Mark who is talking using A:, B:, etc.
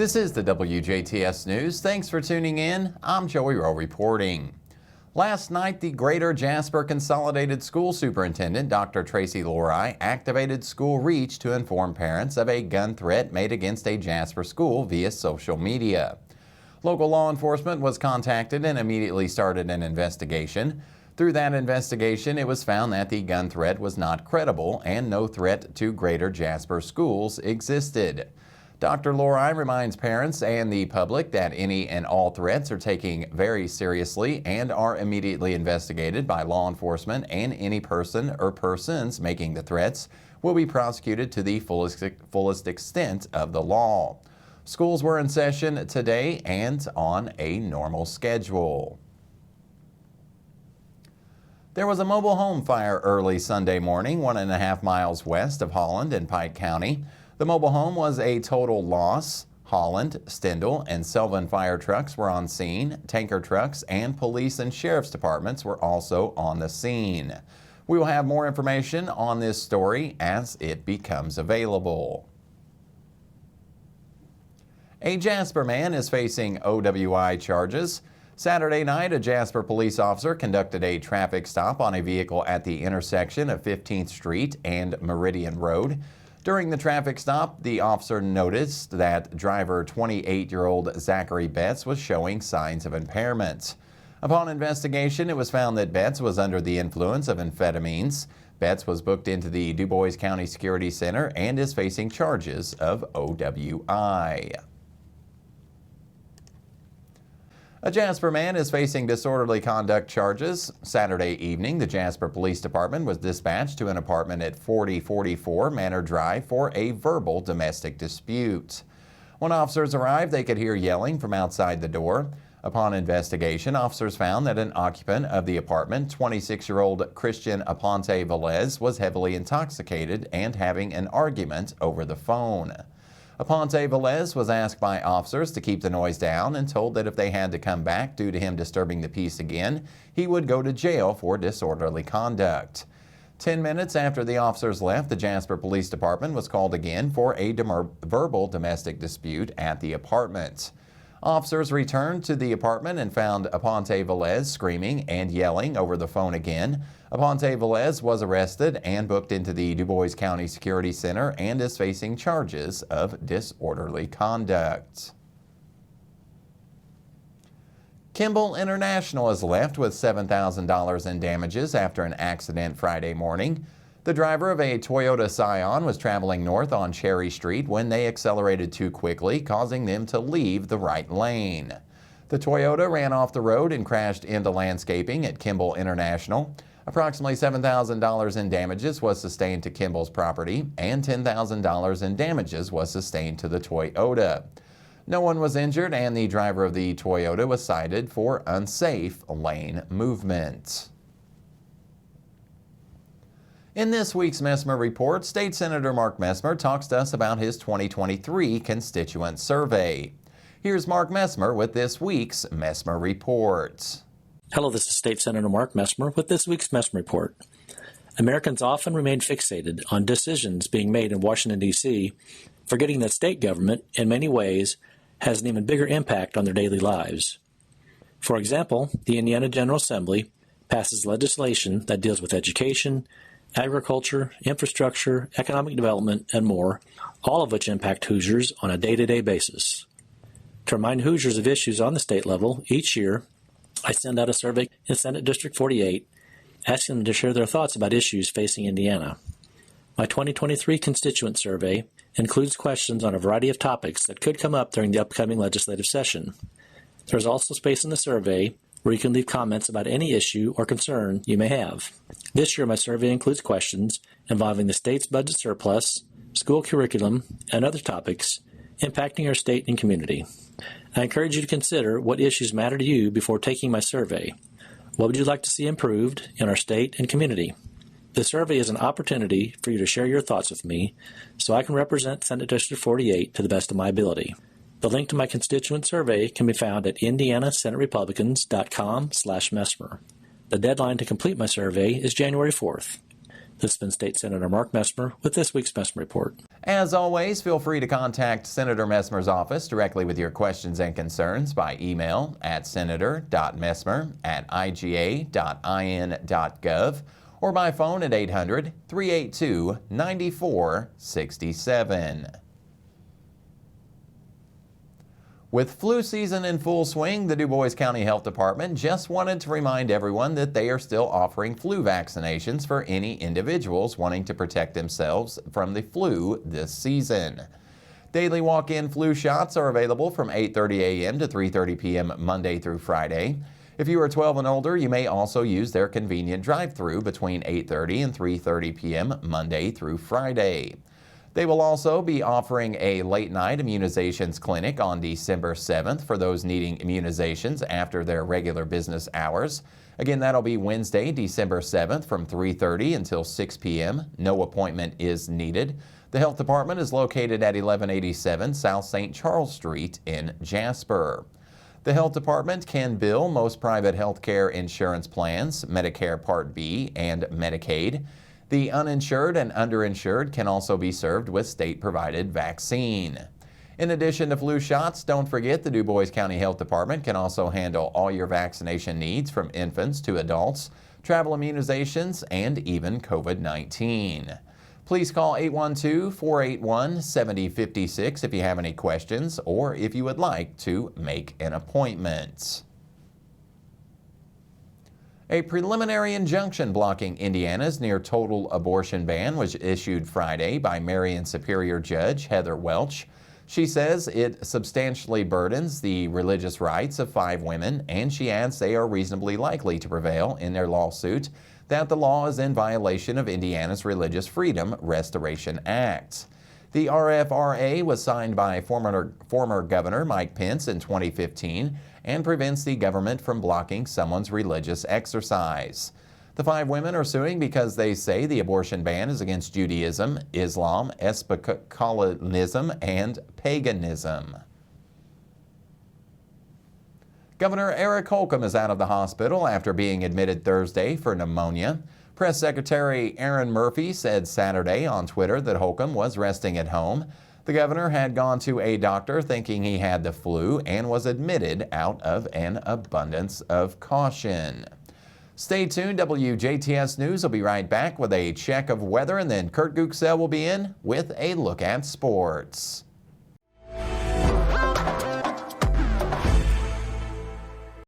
A: This is the WJTS News. Thanks for tuning in. I'm Joey Rehl reporting. Last night, the Greater Jasper Consolidated School Superintendent, Dr. Tracy Lorai, activated School Reach to inform parents of a gun threat made against a Jasper school via social media. Local law enforcement was contacted and immediately started an investigation. Through that investigation, it was found that the gun threat was not credible and no threat to Greater Jasper schools existed. Dr. Lorai reminds parents and the public that any and all threats are taken very seriously and are immediately investigated by law enforcement, and any person or persons making the threats will be prosecuted to the fullest extent of the law. Schools were in session today and on a normal schedule. There was a mobile home fire early Sunday morning, 1.5 miles west of Holland in Pike County. The mobile home was a total loss. Holland, Stendal, and Sylvan fire trucks were on scene. Tanker trucks and police and sheriff's departments were also on the scene. We will have more information on this story as it becomes available. A Jasper man is facing OWI charges. Saturday night, a Jasper police officer conducted a traffic stop on a vehicle at the intersection of 15th Street and Meridian Road. During the traffic stop, the officer noticed that driver 28-year-old Zachary Betts was showing signs of impairment. Upon investigation, it was found that Betts was under the influence of amphetamines. Betts was booked into the Du Bois County Security Center and is facing charges of OWI. A Jasper man is facing disorderly conduct charges. Saturday evening, the Jasper Police Department was dispatched to an apartment at 4044 Manor Drive for a verbal domestic dispute. When officers arrived, they could hear yelling from outside the door. Upon investigation, officers found that an occupant of the apartment, 26-year-old Christian Aponte Velez, was heavily intoxicated and having an argument over the phone. Aponte Velez was asked by officers to keep the noise down and told that if they had to come back due to him disturbing the peace again, he would go to jail for disorderly conduct. 10 minutes after the officers left, the Jasper Police Department was called again for a verbal domestic dispute at the apartment. Officers returned to the apartment and found Aponte Velez screaming and yelling over the phone again. Aponte Velez was arrested and booked into the Du Bois County Security Center and is facing charges of disorderly conduct. Kimball International is left with $7,000 in damages after an accident Friday morning. The driver of a Toyota Scion was traveling north on Cherry Street when they accelerated too quickly, causing them to leave the right lane. The Toyota ran off the road and crashed into landscaping at Kimball International. Approximately $7,000 in damages was sustained to Kimball's property, and $10,000 in damages was sustained to the Toyota. No one was injured, and the driver of the Toyota was cited for unsafe lane movement. In this week's Messmer Report, State Senator Mark Messmer talks to us about his 2023 constituent survey. Here's Mark Messmer with this week's Messmer Report.
B: Hello, this is State Senator Mark Messmer with this week's Messmer Report. Americans often remain fixated on decisions being made in Washington, D.C., forgetting that state government, in many ways, has an even bigger impact on their daily lives. For example, the Indiana General Assembly passes legislation that deals with education, agriculture, infrastructure, economic development, and more, all of which impact Hoosiers on a day-to-day basis. To remind Hoosiers of issues on the state level, each year, I send out a survey in Senate District 48, asking them to share their thoughts about issues facing Indiana. My 2023 constituent survey includes questions on a variety of topics that could come up during the upcoming legislative session. There is also space in the survey where you can leave comments about any issue or concern you may have. This year, my survey includes questions involving the state's budget surplus, school curriculum, and other topics impacting our state and community. I encourage you to consider what issues matter to you before taking my survey. What would you like to see improved in our state and community? The survey is an opportunity for you to share your thoughts with me so I can represent Senate District 48 to the best of my ability. The link to my constituent survey can be found at indianasenaterepublicans.com/Messmer. The deadline to complete my survey is January 4th. This has been State Senator Mark Messmer with this week's Messmer Report.
A: As always, feel free to contact Senator Messmer's office directly with your questions and concerns by email at senator.messmer@iga.in.gov or by phone at 800-382-9467. With flu season in full swing, the Du Bois County Health Department just wanted to remind everyone that they are still offering flu vaccinations for any individuals wanting to protect themselves from the flu this season. Daily walk-in flu shots are available from 8:30 a.m. to 3:30 p.m. Monday through Friday. If you are 12 and older, you may also use their convenient drive-through between 8:30 and 3:30 p.m. Monday through Friday. They will also be offering a late-night immunizations clinic on December 7th for those needing immunizations after their regular business hours. Again, that'll be Wednesday, December 7th from 3:30 until 6 p.m. No appointment is needed. The health department is located at 1187 South St. Charles Street in Jasper. The health department can bill most private health care insurance plans, Medicare Part B and Medicaid. The uninsured and underinsured can also be served with state-provided vaccine. In addition to flu shots, don't forget the Du Bois County Health Department can also handle all your vaccination needs from infants to adults, travel immunizations, and even COVID-19. Please call 812-481-7056 if you have any questions or if you would like to make an appointment. A preliminary injunction blocking Indiana's near-total abortion ban was issued Friday by Marion Superior Judge Heather Welch. She says it substantially burdens the religious rights of 5 women, and she adds they are reasonably likely to prevail in their lawsuit that the law is in violation of Indiana's Religious Freedom Restoration Act. The RFRA was signed by former Governor Mike Pence in 2015 and prevents the government from blocking someone's religious exercise. The 5 women are suing because they say the abortion ban is against Judaism, Islam, Episcopalianism, and paganism. Governor Eric Holcomb is out of the hospital after being admitted Thursday for pneumonia. Press Secretary Aaron Murphy said Saturday on Twitter that Holcomb was resting at home. The governor had gone to a doctor thinking he had the flu and was admitted out of an abundance of caution. Stay tuned. WJTS News will be right back with a check of weather, and then Kurt Guxell will be in with a look at sports.